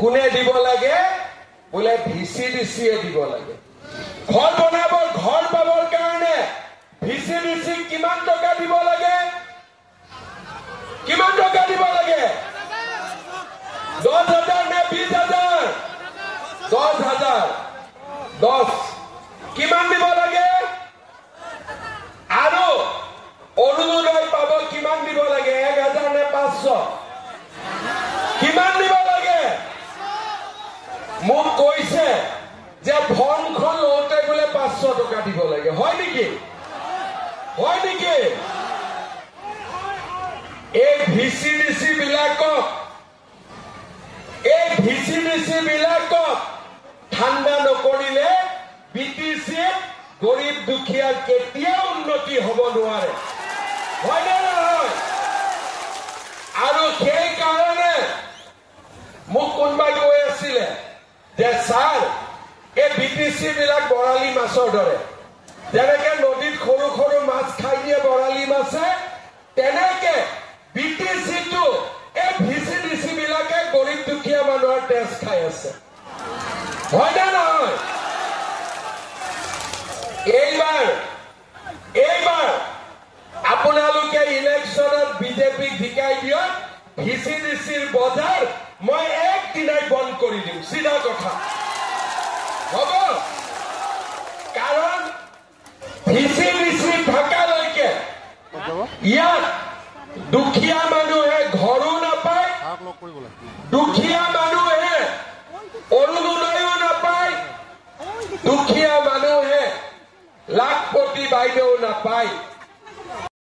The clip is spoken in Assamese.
কোনে দিব লাগে বোলে ভিচিডিচিয়ে দিব লাগে ঘৰ বনাবৰ ঘৰ পাবৰ কাৰণে ভিচিডিচি কিমান টকা দিব লাগে কিমান টকা দিব লাগে 10,000 নে 20,000 10,000 10 কিমান দিব লাগে আৰু অৰুণোদয় পাব কিমান দিব লাগে 1,000 নে 500 কিমান দিব লাগে মোক কৈছে যে ফৰ্মখন লওঁতে বোলে 500 টকা দিব লাগে হয় নেকি এই ভিচিডিচি বিলাকক ঠাণ্ডা নকৰিলে বিটিচি গৰীব দুখীয়াৰ কেতিয়াও উন্নতি হ'ব নোৱাৰে হয় নে নহয় আৰু সেই কাৰণে মোক কোনোবাই কৈ আছিলে যে ছাৰ এই বিটিচি বিলাক বৰালি মাছৰ দৰে যেনেকে নদীত সৰু সৰু মাছ খাই দিয়ে বৰালি মাছে তেনেকে বিটিচিটো এই ভিচিডিচি বিলাকে গৰীব দুখীয়া মানুহৰ তেজ খাই আছে হয় নে নহয় এইবাৰ আপোনালোকে ইলেকশ্যনত বিজেপিক জিকাই দিয়ক ভিচিডিচিৰ বজাৰ মই একদিনাই বন্ধ কৰি দিম চিধা কথা হ'ব কাৰণ ভিচিডিচি থকালৈকে ইয়াত দুখীয়া মানুহে ঘৰো নাপায় দুখীয়া মানুহে অৰুণোদয়ো নাপায় দুখীয়া মানুহে লাখপতি বাইদেউ নাপায়